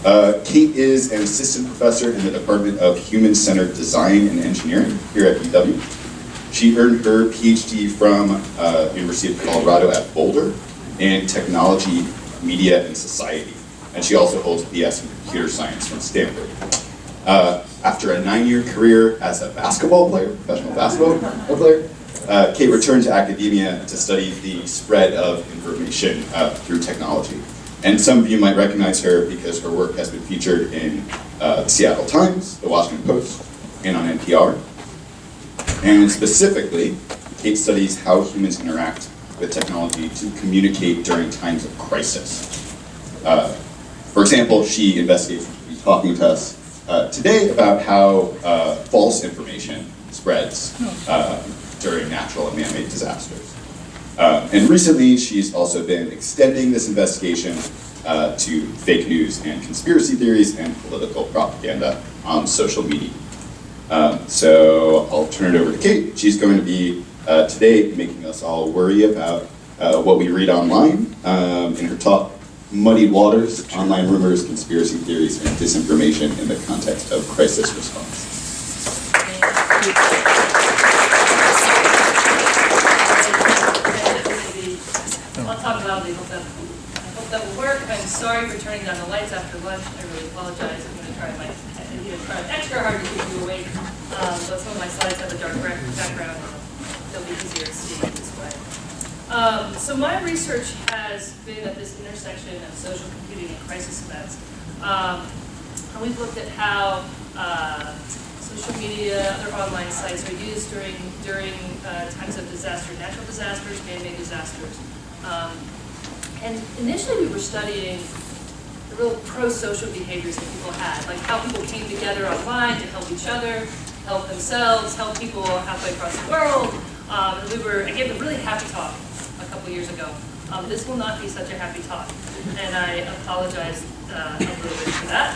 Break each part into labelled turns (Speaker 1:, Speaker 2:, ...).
Speaker 1: Kate is an assistant professor in the Department of Human-Centered Design and Engineering here at UW. She earned her PhD from University of Colorado at Boulder in technology, media, and society. And she also holds a BS in computer science from Stanford. After a 9-year career as a basketball player, professional basketball player, Kate returned to academia to study the spread of information through technology. And some of you might recognize her because her work has been featured in the Seattle Times, the Washington Post, and on NPR. And specifically, Kate studies how humans interact with technology to communicate during times of crisis. For example, she investigates, she'll be talking to us today about how false information spreads during natural and man-made disasters. And recently, she's also been extending this investigation to fake news and conspiracy theories and political propaganda on social media. So I'll turn it over to Kate. She's going to be today making us all worry about what we read online in her talk, Muddied Waters, Online Rumors, Conspiracy Theories, and Disinformation in the Context of Crisis Response.
Speaker 2: I'll talk loudly. I hope that will work. I'm sorry for turning down the lights after lunch. I really apologize. I'm going to try extra hard to keep you awake. But some of my slides have a dark background. They'll be easier to see this way. So my research has been at this intersection of social computing and crisis events. And we've looked at how social media, other online sites are used during times of disaster, natural disasters, man-made disasters. And initially we were studying the real pro-social behaviors that people had, like how people came together online to help each other, help themselves, help people halfway across the world. And I gave a really happy talk a couple years ago. This will not be such a happy talk, and I apologize a little bit for that.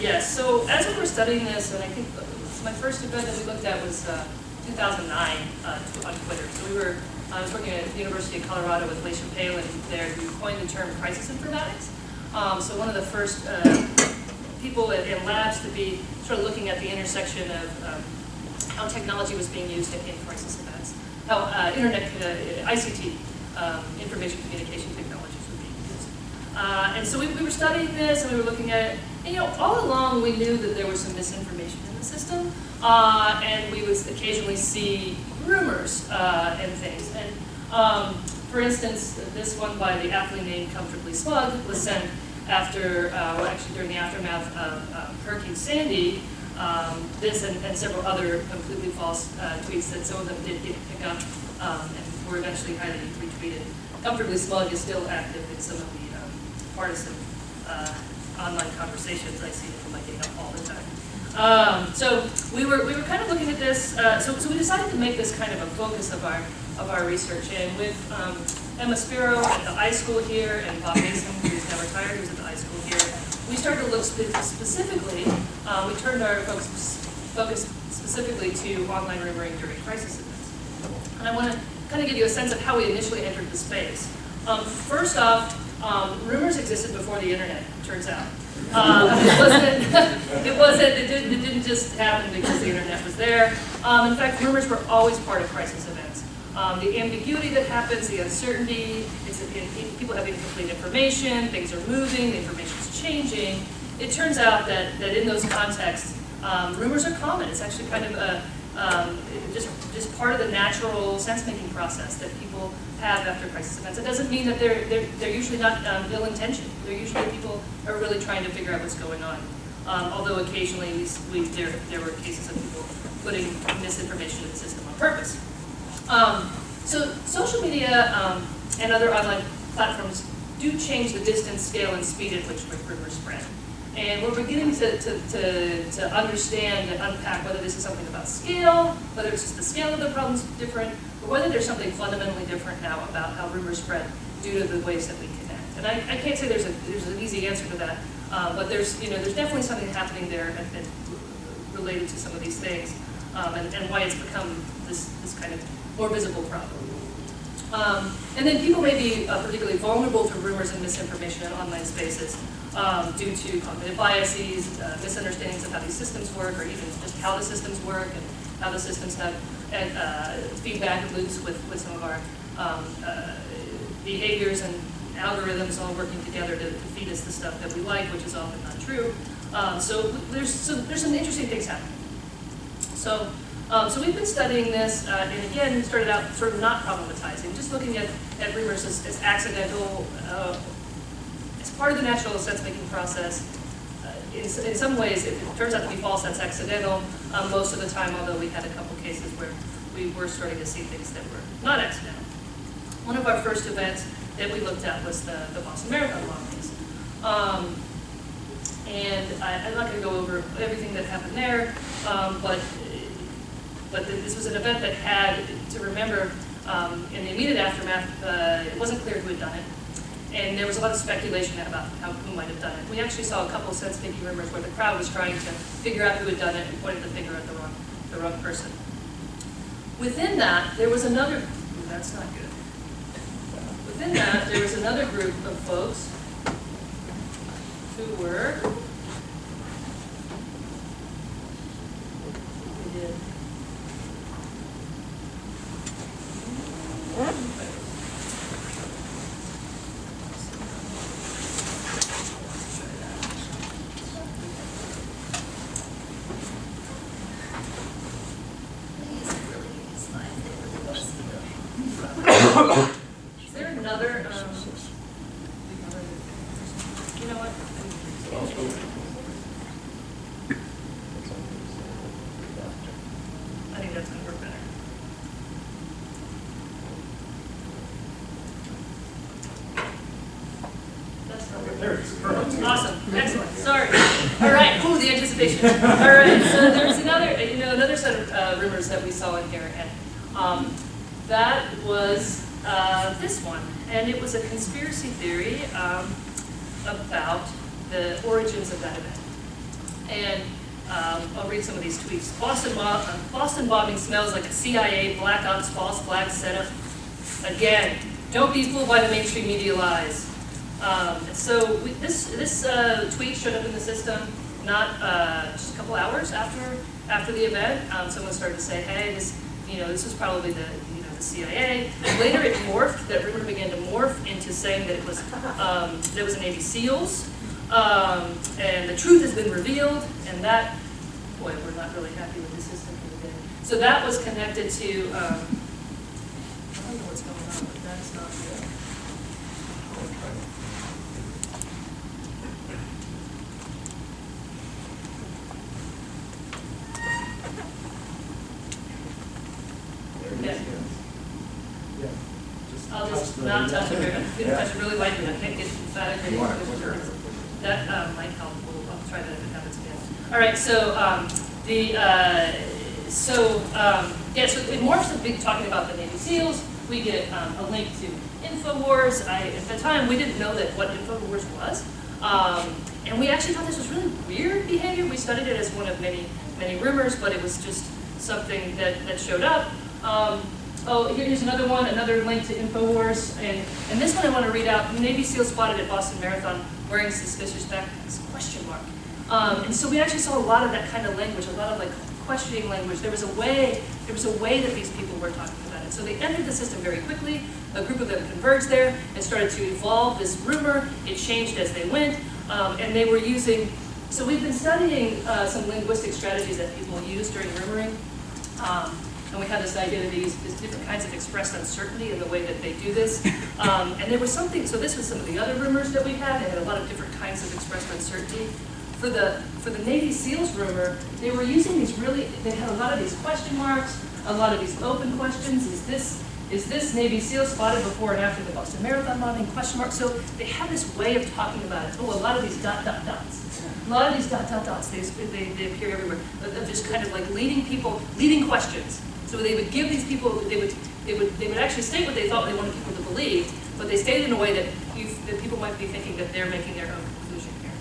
Speaker 2: Yes, so as we were studying this, and I think my first event that we looked at was 2009 on Twitter. So I was working at the University of Colorado with Glacier Palin there, who coined the term crisis informatics. So one of the first people in labs to be sort of looking at the intersection of how technology was being used in crisis events, how internet, ICT, information communication technologies were being used. And so we were studying this, and we were looking at it, and all along we knew that there was some misinformation in the system, and we would occasionally see rumors and things. And for instance, this one by the aptly named Comfortably Smug was sent after, actually during the aftermath of Hurricane Sandy. This and several other completely false tweets that some of them did pick up and were eventually highly retweeted. Comfortably Smug is still active in some of the partisan online conversations I see them liking up all the time. So we were kind of looking at this. So we decided to make this kind of a focus of our research. And with Emma Spiro at the iSchool here and Bob Mason, who's now retired, who's at the iSchool here, we started to look specifically. We turned our focus specifically to online rumoring during crisis events. And I want to kind of give you a sense of how we initially entered the space. First off, rumors existed before the internet, it turns out. It didn't just happen because the internet was there. In fact, rumors were always part of crisis events. The ambiguity that happens, the uncertainty, people have incomplete information, things are moving, the information's changing. It turns out that in those contexts, rumors are common. It's actually kind of just part of the natural sense-making process that people have after crisis events. It doesn't mean that they're usually not ill-intentioned. They're usually people are really trying to figure out what's going on. Although occasionally there were cases of people putting misinformation in the system on purpose. So social media and other online platforms do change the distance, scale, and speed at which rumors spread. And we're beginning to understand and unpack whether this is something about scale, whether it's just the scale of the problem's different, or whether there's something fundamentally different now about how rumors spread due to the ways that we connect. And I can't say there's an easy answer to that, but there's definitely something happening there and related to some of these things, and why it's become this kind of more visible problem. And then people may be particularly vulnerable to rumors and misinformation in online spaces due to cognitive biases, misunderstandings of how these systems work, or even just how the systems work and how the systems have feedback loops with some of our behaviors and algorithms all working together to feed us the stuff that we like, which is often not true. So there's some interesting things happening. So we've been studying this, and again, we started out sort of not problematizing, just looking at rumors as accidental, as part of the natural sense-making process. In some ways, if it turns out to be false, that's accidental. Most of the time, although we had a couple cases where we were starting to see things that were not accidental. One of our first events that we looked at was the Boston Marathon bombings. And I'm not going to go over everything that happened there, but this was an event that had, to remember, in the immediate aftermath, it wasn't clear who had done it. And there was a lot of speculation about who might have done it. We actually saw a couple of sense-making rumors where the crowd was trying to figure out who had done it and pointed the finger at the wrong person. Within that, there was another, that's not good. Within that, there was another group of folks who were, we did, is there another, you know what? I think that's going to work better. That's not working. Awesome, excellent, sorry. All right, ooh, the anticipation. All right, so there's another set of rumors that we saw in here, and that was this one, and it was a conspiracy theory about the origins of that event. And I'll read some of these tweets. Boston bombing smells like a CIA black ops false flag setup. Again, don't be fooled by the mainstream media lies. This tweet showed up in the system not just a couple hours after the event. Someone started to say, hey, this is probably the CIA. Later it morphed, that rumor began to morph into saying that it was a Navy SEALs, and the truth has been revealed, and that, boy, we're not really happy with the system from the beginning. So that was connected to, I don't know what's going on, but that's not good. I'll just not touch it very much. I'm going to touch it really lightly. I can't get emphatic. That might help. I'll try that if it happens again. All right. So so it morphs to be talking about the Navy SEALs. We get a link to InfoWars. At the time, we didn't know what InfoWars was, and we actually thought this was really weird behavior. We studied it as one of many rumors, but it was just something that showed up. Here's another one, another link to InfoWars, and this one I want to read out. Navy SEAL spotted at Boston Marathon wearing suspicious backpacks, ? And so we actually saw a lot of that kind of language, a lot of like questioning language. There was a way that these people were talking about it. So they entered the system very quickly. A group of them converged there and started to evolve this rumor. It changed as they went, and they were using. So we've been studying some linguistic strategies that people use during rumoring. And we had this idea that these different kinds of expressed uncertainty in the way that they do this. And there was something, so this was some of the other rumors that we had. They had a lot of different kinds of expressed uncertainty. For the Navy SEALs rumor, they were using they had a lot of these question marks, a lot of these open questions. Is this Navy SEAL spotted before and after the Boston Marathon bombing? ? So they have this way of talking about it. Oh, a lot of these ... A lot of these ... they appear everywhere. They're just kind of like leading questions. So they would give these people, they would actually state what they thought they wanted people to believe, but they stated in a way that people might be thinking that they're making their own conclusion here.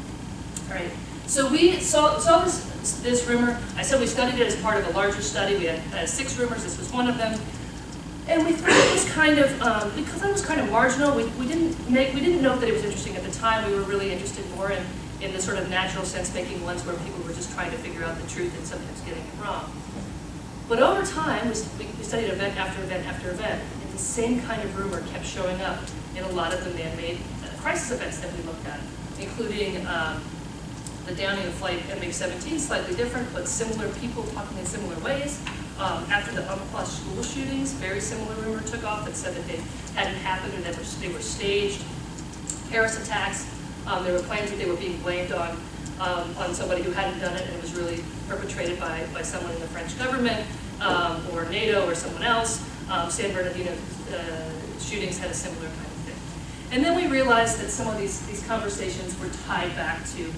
Speaker 2: All right. So we saw this rumor. I said we studied it as part of a larger study. We had 6 rumors. This was one of them. And we thought it was kind of, because it was kind of marginal, we didn't know that it was interesting at the time. We were really interested more in the sort of natural sense-making ones where people were just trying to figure out the truth and sometimes getting it wrong. But over time, we studied event after event after event, and the same kind of rumor kept showing up in a lot of the man-made crisis events that we looked at, including the downing of flight MH17, slightly different, but similar people talking in similar ways. After the Umpqua school shootings, very similar rumor took off that said that they hadn't happened and that they were staged. Paris attacks, there were claims that they were being blamed on somebody who hadn't done it, and it was really perpetrated by someone in the French government or NATO or someone else. San Bernardino shootings had a similar kind of thing. And then we realized that some of these conversations were tied back to,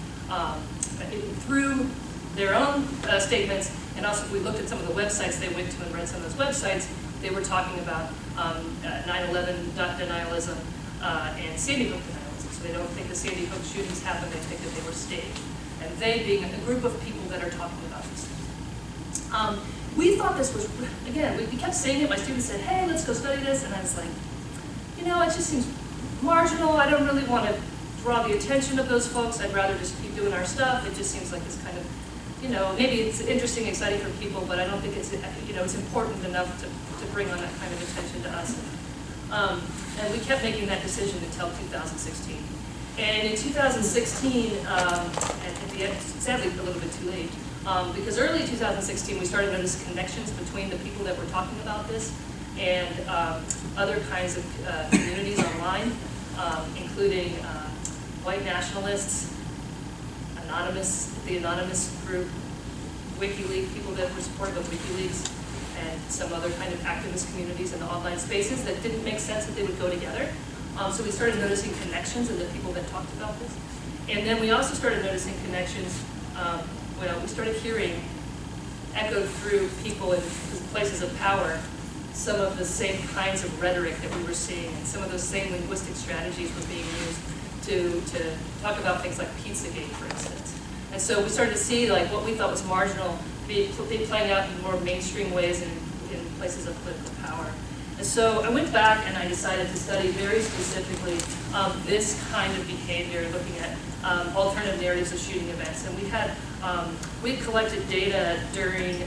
Speaker 2: through their own statements, and also if we looked at some of the websites they went to and read some of those websites, they were talking about 9/11 denialism and Sandy Hook denialism. So they don't think the Sandy Hook shootings happened, they think that they were staged. And they being a group of people that are talking about these things. We thought this was, again, we kept saying it, my students said, hey, let's go study this, and I was like, you know, it just seems marginal, I don't really want to draw the attention of those folks, I'd rather just keep doing our stuff. It just seems like this kind of, you know, maybe it's interesting, exciting for people, but I don't think it's, you know, it's important enough to bring on that kind of attention to us. And we kept making that decision until 2016. And in 2016, at the end, sadly a little bit too late, because early 2016 we started to notice connections between the people that were talking about this and other kinds of communities online, including white nationalists, the Anonymous group, WikiLeaks, people that were supportive of WikiLeaks, and some other kind of activist communities in the online spaces that didn't make sense that they would go together. So we started noticing connections in the people that talked about this. And then we also started noticing connections, well, we started hearing, echoed through people in places of power, some of the same kinds of rhetoric that we were seeing, and some of those same linguistic strategies were being used to talk about things like Pizzagate, for instance. And so we started to see like what we thought was marginal be playing out in more mainstream ways in places of political power. And so I went back and I decided to study very specifically this kind of behavior, looking at alternative narratives of shooting events. And we had collected data during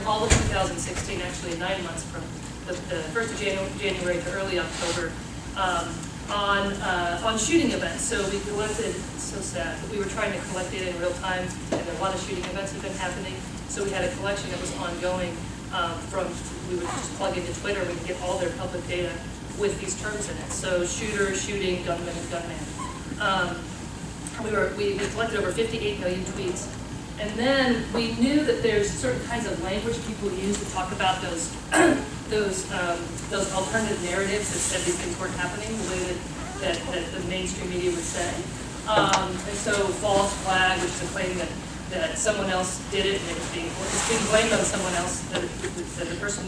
Speaker 2: all of 2016, actually 9 months from the 1st of January to early October, on shooting events. So we collected, it's so sad, but we were trying to collect data in real time, and a lot of shooting events have been happening. So we had a collection that was ongoing we would just plug into Twitter, we could get all their public data with these terms in it. So shooter, shooting, gunman, and gunman. We collected over 58 million tweets. And then we knew that there's certain kinds of language people use to talk about those alternative narratives that said these things weren't happening the way that the mainstream media would say. And so false flag, which is a claim that someone else did it and it's being blamed on someone else, that the person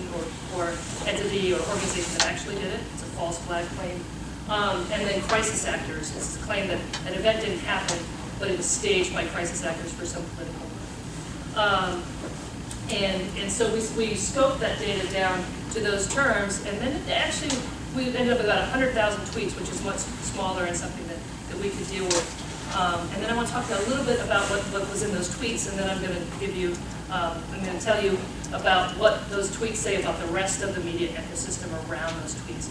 Speaker 2: or entity or organization that actually did it. It's a false flag claim. And then crisis actors. It's a claim that an event didn't happen, but it was staged by crisis actors for some political and so we scoped that data down to those terms, and then actually we ended up with about 100,000 tweets, which is much smaller and something that we could deal with. And then I want to talk a little bit about what was in those tweets, and then I'm going to give you, I'm going to tell you about what those tweets say about the rest of the media ecosystem around those tweets.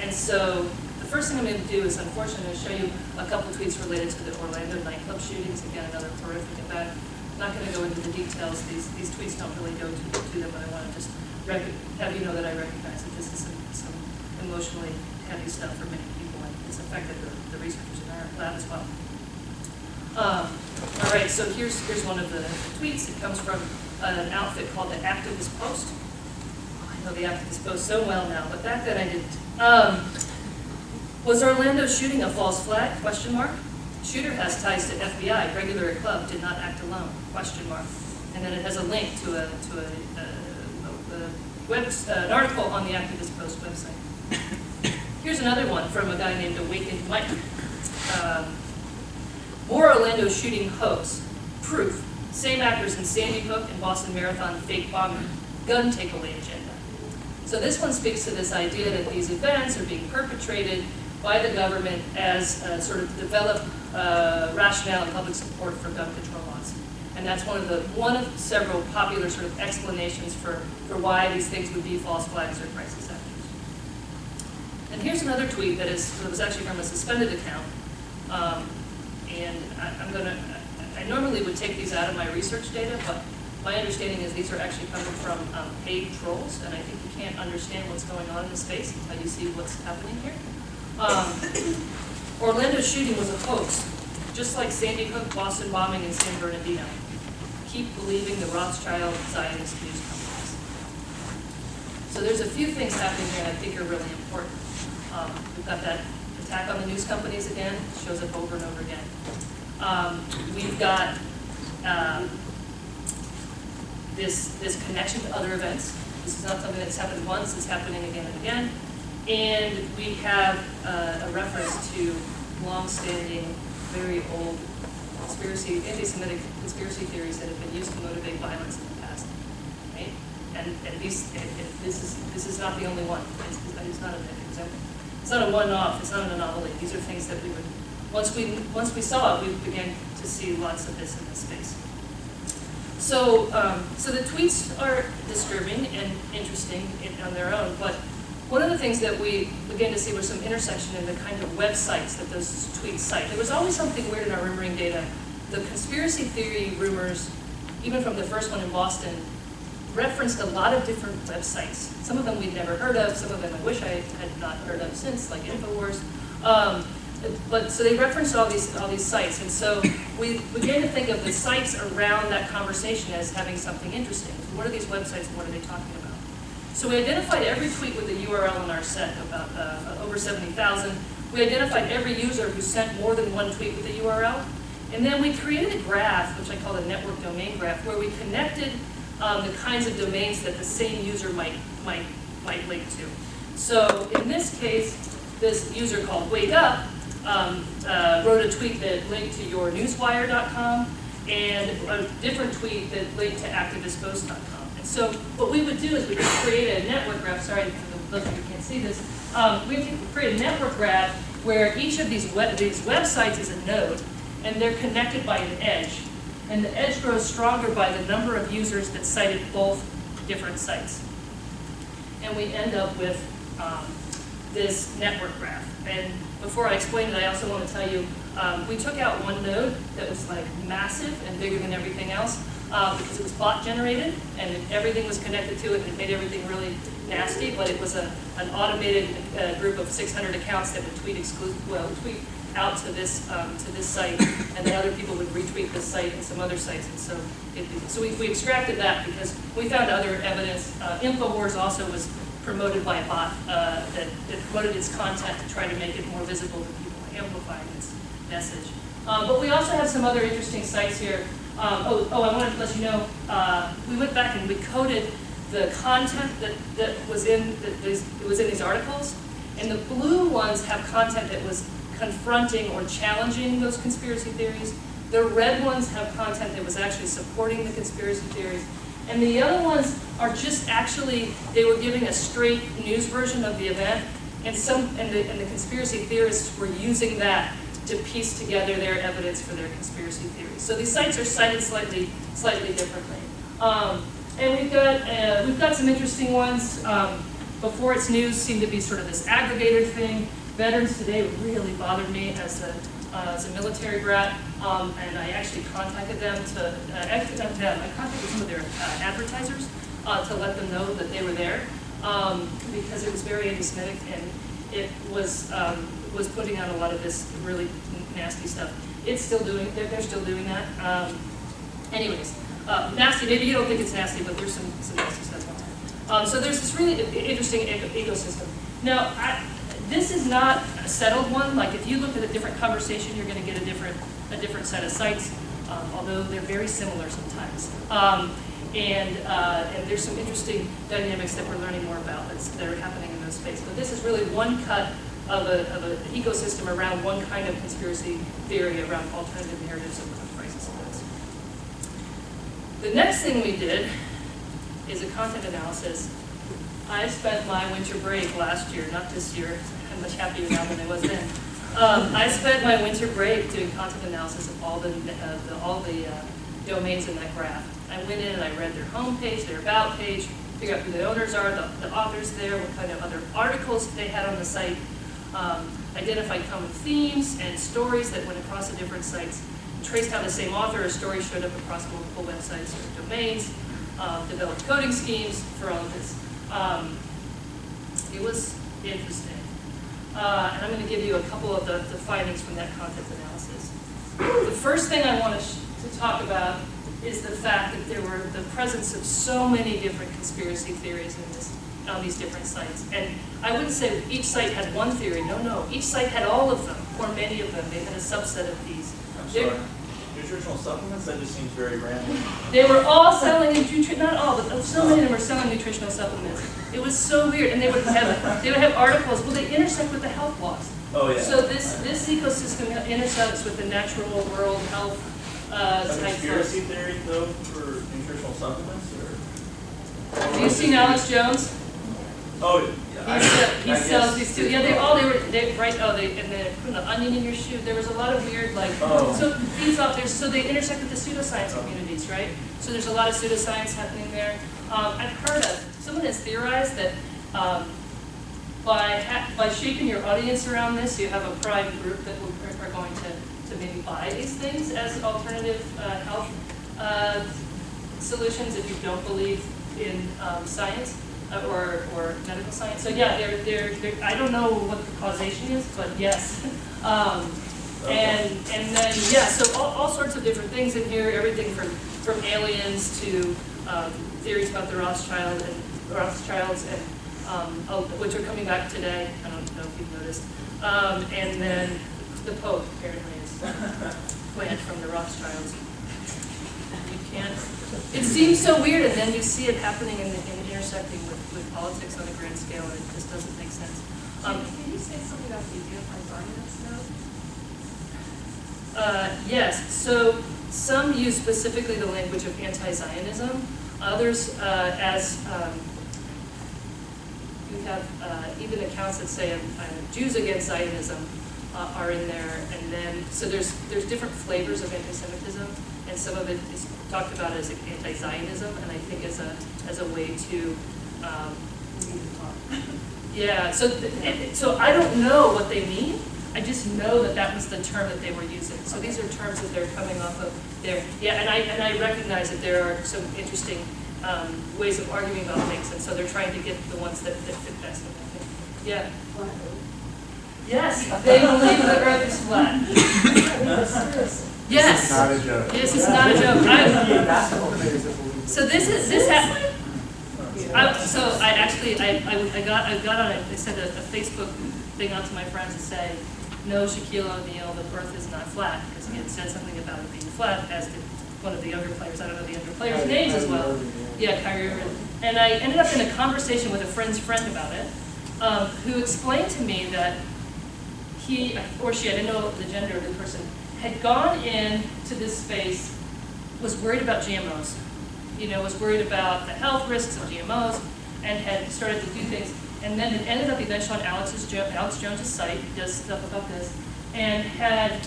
Speaker 2: And so the first thing I'm going to do is, unfortunately, show you a couple tweets related to the Orlando nightclub shootings. Again, another horrific event. I'm not going to go into the details. These tweets don't really go to them, but I want to just have you know that I recognize that this is some emotionally heavy stuff for many people, and it's affected the researchers in our lab as well. All right, so here's one of the tweets. It comes from an outfit called the Activist Post. I know the Activist Post so well now, but back then I didn't. Was Orlando shooting a false flag? Question mark. Shooter has ties to FBI. Regular at club. Did not act alone. Question mark. And then it has a link to an article on the Activist Post website. Here's another one from a guy named Awakened Mike. More Orlando shooting hoax. Proof. Same actors in Sandy Hook and Boston Marathon fake bombing. Gun takeaway agenda. So this one speaks to this idea that these events are being perpetrated by the government as sort of developed rationale and public support for gun control laws. And that's one of several popular sort of explanations for why these things would be false flags or crisis actors. And here's another tweet that was actually from a suspended account. And I normally would take these out of my research data, but my understanding is these are actually coming from paid trolls, and I think you can't understand what's going on in the space until you see what's happening here. Orlando's shooting was a hoax, just like Sandy Hook, Boston bombing, and San Bernardino. Keep believing the Rothschild Zionist news companies. So there's a few things happening here that I think are really important. We've got that attack on the news companies again, shows up over and over again. We've got this connection to other events. This is not something that's happened once, it's happening again and again. And we have a reference to long-standing, very old anti-Semitic conspiracy theories that have been used to motivate violence in the past. Right? And this is not the only one. It's not an example. It's not a one-off. It's not an anomaly. These are things that we would, once we saw it, we began to see lots of this in this space. So the tweets are disturbing and interesting on their own, but one of the things that we began to see was some intersection in the kind of websites that those tweets cite. There was always something weird in our rumouring data. The conspiracy theory rumors, even from the first one in Boston, referenced a lot of different websites. Some of them we'd never heard of, some of them I wish I had not heard of since, like InfoWars. But so they referenced all these sites, and so we began to think of the sites around that conversation as having something interesting. So what are these websites and what are they talking about? So we identified every tweet with a URL in our set, about over 70,000. We identified every user who sent more than one tweet with a URL, and then we created a graph, which I call the network domain graph, where we connected the kinds of domains that the same user might link to. So in this case, this user called Wake Up wrote a tweet that linked to yournewswire.com and a different tweet that linked to activistpost.com. And so what we would do is we could create a network graph. Sorry for those of you who can't see this. We would create a network graph where each of these websites is a node, and they're connected by an edge. And the edge grows stronger by the number of users that cited both different sites. And we end up with this network graph. And before I explain it, I also want to tell you, we took out one node that was like massive and bigger than everything else because it was bot generated and everything was connected to it and it made everything really nasty, but it was an automated group of 600 accounts that would tweet out to this site, and then other people would retweet this site and some other sites, and so we extracted that because we found other evidence. InfoWars also was promoted by a bot that promoted its content to try to make it more visible to people, amplifying its message. But we also have some other interesting sites here. I wanted to let you know, we went back and we coded the content that was in these articles, and the blue ones have content that was confronting or challenging those conspiracy theories. The red ones have content that was actually supporting the conspiracy theories. And the other ones are just actually, they were giving a straight news version of the event, and the conspiracy theorists were using that to piece together their evidence for their conspiracy theories. So these sites are cited slightly differently. And we've got some interesting ones. Before It's News seemed to be sort of this aggregator thing. Veterans Today really bothered me as a military brat, and I actually contacted them I contacted some of their advertisers to let them know that they were there, because it was very anti-Semitic and it was putting out a lot of this really nasty stuff. They're still doing that. Anyways, nasty, maybe you don't think it's nasty, but there's some nasty stuff on there. So there's this really interesting ecosystem. Now, this is not a settled one. Like if you look at a different conversation, you're going to get a different set of sites, although they're very similar sometimes. And there's some interesting dynamics that we're learning more about that are happening in those space. But this is really one cut of an ecosystem around one kind of conspiracy theory around alternative narratives of crisis events. The next thing we did is a content analysis I spent my winter break last year, not this year. I'm much happier now than I was then. I spent my winter break doing content analysis of all the domains in that graph. I went in and I read their homepage, their about page, figure out who the owners are, the authors there, what kind of other articles they had on the site, identified common themes and stories that went across the different sites, traced how the same author or story showed up across multiple websites or domains, developed coding schemes for all of this. It was interesting. And I'm going to give you a couple of the findings from that content analysis. The first thing I want to talk about is the fact that there were the presence of so many different conspiracy theories on these different sites. And I wouldn't say each site had one theory. No. Each site had all of them, or many of them. They had a subset of these.
Speaker 3: I'm sorry. Nutritional supplements? That just seems very random.
Speaker 2: They were all selling, not all, but so many of them were selling nutritional supplements. It was so weird. And they would have articles. Well, they intersect with the health laws.
Speaker 3: Oh, yeah.
Speaker 2: So this ecosystem intersects with the natural world health
Speaker 3: A
Speaker 2: type
Speaker 3: conspiracy
Speaker 2: of.
Speaker 3: theory, though, for nutritional supplements? Or?
Speaker 2: Have you seen Alex Jones?
Speaker 3: Oh, yeah.
Speaker 2: He sells these too. Yeah, they put an onion in your shoe. There was a lot of weird, so these out there, so they intersect with the pseudoscience communities, right? So there's a lot of pseudoscience happening there. I've heard of, someone has theorized that by shaping your audience around this, you have a prime group that are going to maybe buy these things as alternative health solutions if you don't believe in science. Or medical science. So yeah, they're I don't know what the causation is, but yes. And then yeah, so all sorts of different things in here, everything from aliens to theories about the Rothschilds and which are coming back today. I don't know if you've noticed. And then the Pope apparently is planned from the Rothschilds. You can't. It seems so weird, and then you see it happening in intersecting with politics on a grand scale, and it just doesn't make sense.
Speaker 4: Can you say something about the anti-Zionist note?
Speaker 2: Yes, so some use specifically the language of anti-Zionism. Others, we have even accounts that say Jews against Zionism are in there, and then so there's different flavors of anti-Semitism, and some of it is talked about as anti-Zionism, and I think as a way to yeah. So I don't know what they mean. I just know that was the term that they were using. So these are terms that they're coming off of there. Yeah, and I recognize that there are some interesting ways of arguing about things, and so they're trying to get the ones that fit best. Yeah. Yes, they believe the Earth is flat. Yes.
Speaker 5: It's not a joke.
Speaker 2: Yes, it's not a joke. So this happened. So I actually got on it. I sent a Facebook thing out to my friends to say, no, Shaquille O'Neal, the Earth is not flat, because he had said something about it being flat, as did one of the younger players. I don't know the younger players' names as well. Yeah, Kyrie Irving. And I ended up in a conversation with a friend's friend about it, who explained to me that he or she, I didn't know the gender of the person, had gone into this space, was worried about GMOs. Was worried about the health risks of GMOs, and had started to do things. And then it ended up eventually on Alex Jones' site. He does stuff about this, and had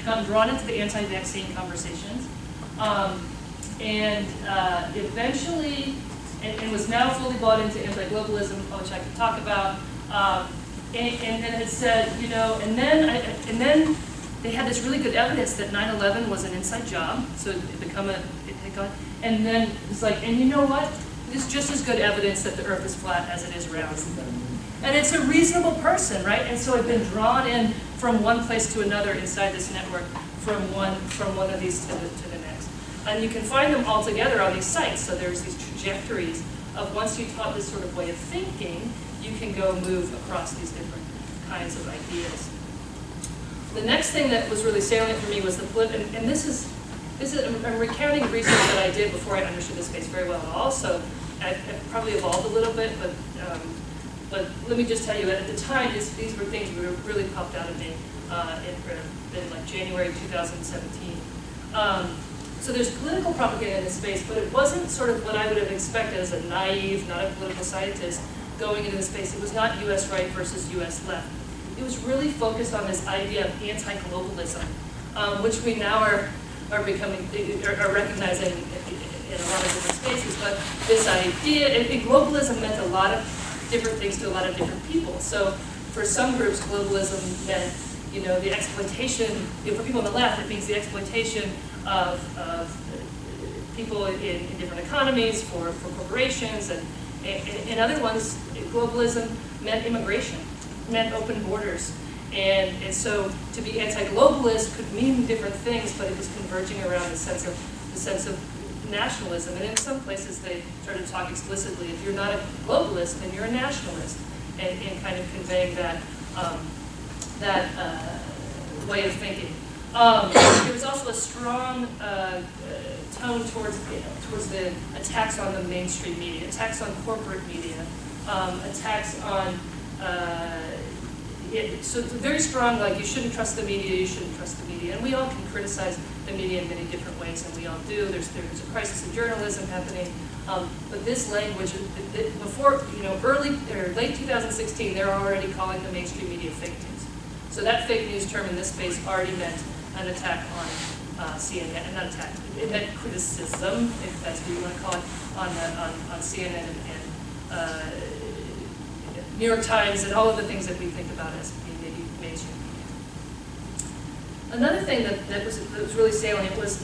Speaker 2: gotten drawn into the anti-vaccine conversations, and eventually, and was now fully bought into anti-globalism, which I can talk about. And then had said, and then they had this really good evidence that 9/11 was an inside job, so it had gone, and then it's like, and you know what? There's just as good evidence that the Earth is flat as it is round. And it's a reasonable person, right? And so I've been drawn in from one place to another inside this network, from one of these to the next. And you can find them all together on these sites. So there's these trajectories of once you taught this sort of way of thinking, you can go move across these different kinds of ideas. The next thing that was really salient for me was the flip, and this is I'm recounting research that I did before I understood this space very well at all. So I've probably evolved a little bit, but let me just tell you, at the time, these were things that really popped out at me in like January 2017. So there's political propaganda in this space, but it wasn't sort of what I would have expected as a naive, not a political scientist, going into the space. It was not US right versus US left. It was really focused on this idea of anti-globalism, which we now are recognizing in a lot of different spaces. But this idea, and globalism meant a lot of different things to a lot of different people. So for some groups, globalism meant, the exploitation, for people on the left, it means the exploitation of people in different economies for corporations, and in other ones, globalism meant immigration, meant open borders. And so to be anti-globalist could mean different things, but it was converging around the sense of nationalism. And in some places they started to talk explicitly, if you're not a globalist, then you're a nationalist, and kind of conveying that way of thinking. There was also a strong tone towards the attacks on the mainstream media, attacks on corporate media, attacks on so it's very strong, like you shouldn't trust the media, you shouldn't trust the media. And we all can criticize the media in many different ways, and we all do. There's a crisis of journalism happening. But this language, before, early or late 2016, they're already calling the mainstream media fake news. So that fake news term in this space already meant an attack on CNN, and not attack, it meant criticism, if that's what you want to call it, on CNN and New York Times and all of the things that we think about as being maybe mainstream. Another thing that was really salient was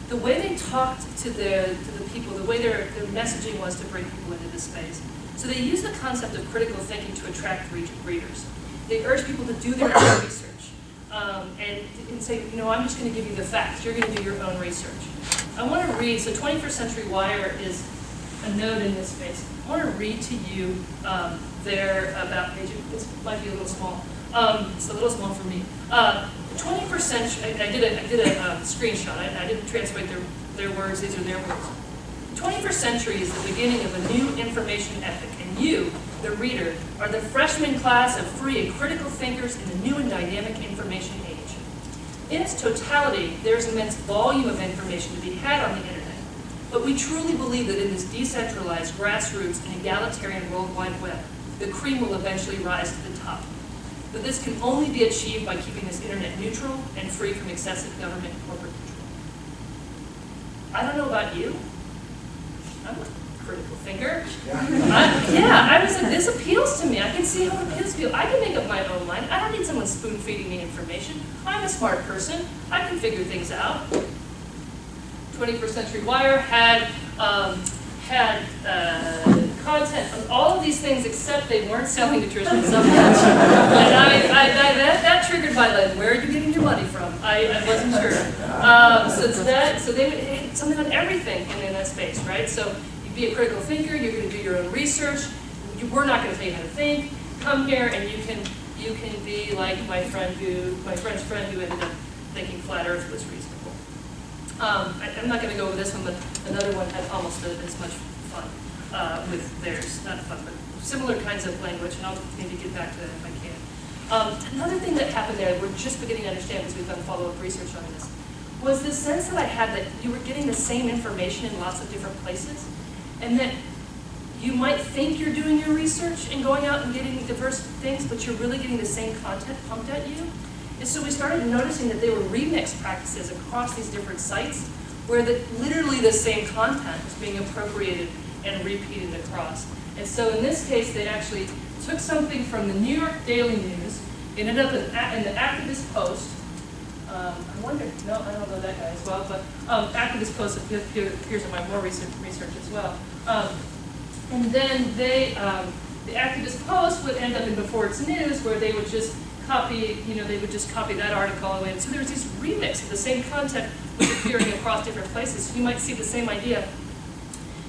Speaker 2: the way they talked to the people, the way their messaging was to bring people into this space. So they used the concept of critical thinking to attract readers. They urged people to do their own research and say, I'm just going to give you the facts. You're going to do your own research. I want to read, so 21st Century Wire is a node in this space. I want to read to you their about page. This might be a little small. It's a little small for me. 21st century. I did a screenshot. I didn't translate their words. These are their words. 21st century is the beginning of a new information epoch, and you, the reader, are the freshman class of free and critical thinkers in the new and dynamic information age. In its totality, there is immense volume of information to be had on the internet. But we truly believe that in this decentralized, grassroots, and egalitarian worldwide web, the cream will eventually rise to the top. But this can only be achieved by keeping this internet neutral and free from excessive government and corporate control. I don't know about you. I'm a critical thinker. This appeals to me. I can see how it appeals to you. I can make up my own mind. I don't need someone spoon-feeding me information. I'm a smart person. I can figure things out. 21st Century Wire had content on all of these things, except they weren't selling nutritional supplements. And that triggered my lens. Where are you getting your money from? I wasn't sure. So they would hit something on everything in that space, right? So you'd be a critical thinker. You're going to do your own research. We're not going to tell you how to think. Come here, and you can be like my friend's friend who ended up thinking flat Earth was reasonable. I'm not going to go over this one, but another one had almost as much fun with theirs. Not fun, but similar kinds of language, and I'll maybe get back to that if I can. Another thing that happened there, we're just beginning to understand because we've done follow-up research on this, was the sense that I had that you were getting the same information in lots of different places, and that you might think you're doing your research and going out and getting diverse things, but you're really getting the same content pumped at you. And so we started noticing that there were remix practices across these different sites where literally the same content was being appropriated and repeated across. And so in this case, they actually took something from the New York Daily News, ended up in the Activist Post. I wonder, no, I don't know that guy as well, but Activist Post appears in my more recent research as well. And then the Activist Post would end up in Before It's News, where they would just copy, copy that article all the way. And so there was this remix of the same content was appearing across different places. So you might see the same idea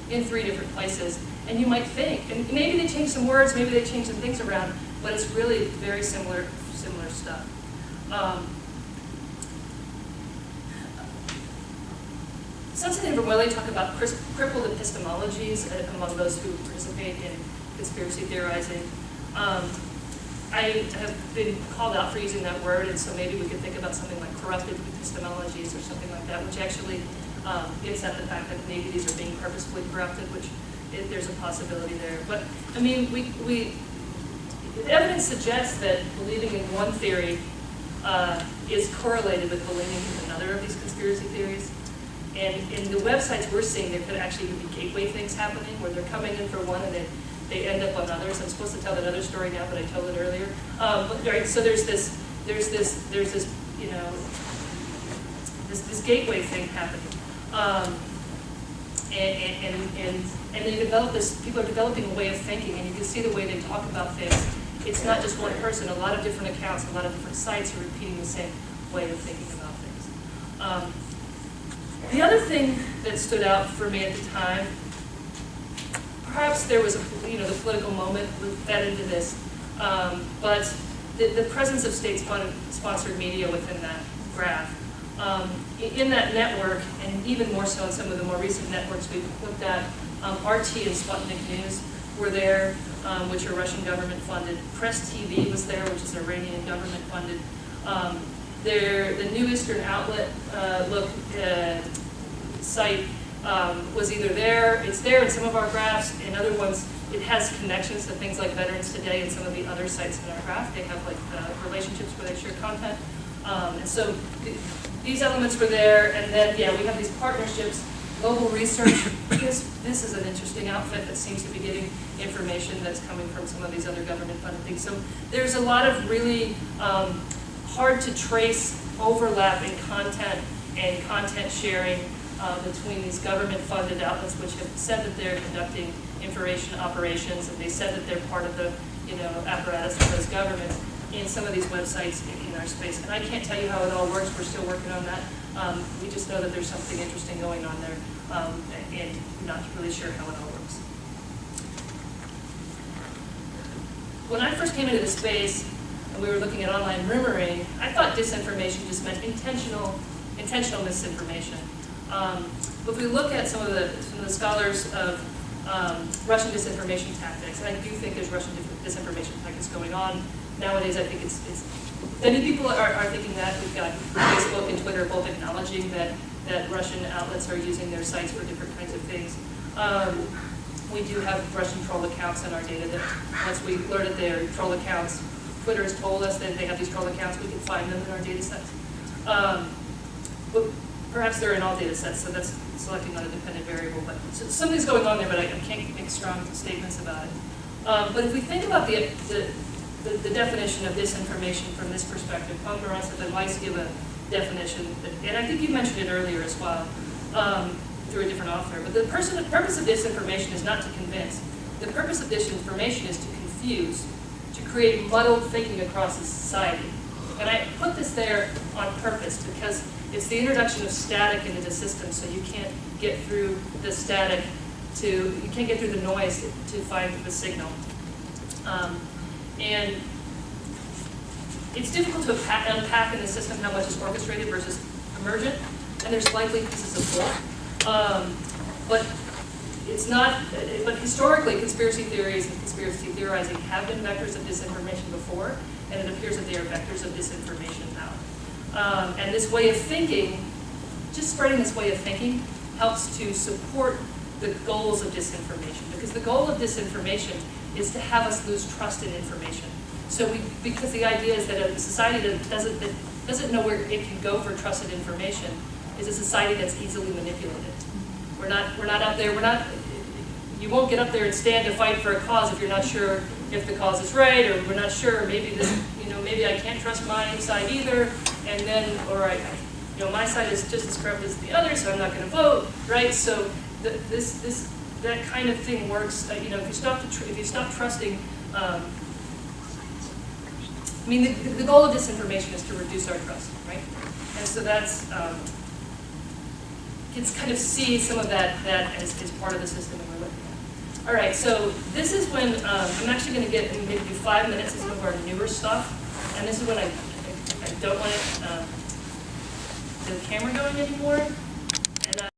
Speaker 2: in 3 different places, and you might think, and maybe they changed some words, maybe they changed some things around, but it's really very similar stuff. Sensitive and Wiley talk about crippled epistemologies among those who participate in conspiracy theorizing. I have been called out for using that word, and so maybe we could think about something like corrupted epistemologies or something like that, which actually gets at the fact that maybe these are being purposefully corrupted, which there's a possibility there. But I mean, the evidence suggests that believing in one theory is correlated with believing in another of these conspiracy theories. And in the websites we're seeing, there could actually be gateway things happening where they're coming in for one and then they end up on others. I'm supposed to tell that other story now, but I told it earlier. Right, so there's this, you know, this gateway thing happening. And they develop this, people are developing a way of thinking, and you can see the way they talk about things. It's not just one person, a lot of different accounts, a lot of different sites are repeating the same way of thinking about things. The other thing that stood out for me at the time, perhaps there was the political moment that fed into this, but the presence of state-sponsored media within that graph. In that network, and even more so in some of the more recent networks we've looked at, RT and Sputnik News were there, which are Russian government funded. Press TV was there, which is Iranian government funded. The New Eastern Outlet site was either there, it's there in some of our graphs, in other ones it has connections to things like Veterans Today and some of the other sites in our graph. They have like relationships where they share content. And so these elements were there, and then yeah, we have these partnerships. Global Research, this is an interesting outfit that seems to be getting information that's coming from some of these other government funded things. So there's a lot of really hard to trace overlap in content and content sharing between these government funded outlets, which have said that they're conducting information operations, and they said that they're part of the apparatus of those governments, in some of these websites in our space. And I can't tell you how it all works. We're still working on that. We just know that there's something interesting going on there, and not really sure how it all works. When I first came into the space and we were looking at online rumoring, I thought disinformation just meant intentional misinformation. But if we look at some of the scholars of Russian disinformation tactics, and I do think there's Russian disinformation tactics going on nowadays. I think it's many people are thinking that. We've got Facebook and Twitter both acknowledging that Russian outlets are using their sites for different kinds of things. We do have Russian troll accounts in our data that once we alerted their troll accounts, Twitter has told us that they have these troll accounts, we can find them in our data sets. But perhaps they're in all data sets, so that's selecting on a dependent variable. But so something's going on there, but I can't make strong statements about it. But if we think about the definition of disinformation from this perspective, Pomerantsev and Weiss give a definition, and I think you mentioned it earlier as well, through a different author. But the purpose of disinformation is not to convince. The purpose of disinformation is to confuse, to create muddled thinking across a society. And I put this there on purpose because it's the introduction of static into the system, so you can't get through the static you can't get through the noise to find the signal. And it's difficult to unpack in the system how much is orchestrated versus emergent, and there's likely pieces of both. But it's not. But historically, conspiracy theories and conspiracy theorizing have been vectors of disinformation before, and it appears that they are vectors of disinformation now. And this way of thinking, just spreading this way of thinking, helps to support the goals of disinformation, because the goal of disinformation is to have us lose trust in information. So because the idea is that a society that doesn't know where it can go for trusted information is a society that's easily manipulated. We're not out there. You won't get up there and stand to fight for a cause if you're not sure if the cause is right, or we're not sure maybe maybe I can't trust my side either, and then my side is just as corrupt as the other, so I'm not going to vote, right? So that kind of thing works. If you stop trusting. The goal of disinformation is to reduce our trust, right? And so that's kids kind of see some of that as part of the system that we're looking at. All right, so this is when I'm actually going to get maybe 5 minutes of some of our newer stuff, and this is when I don't want the camera going anymore.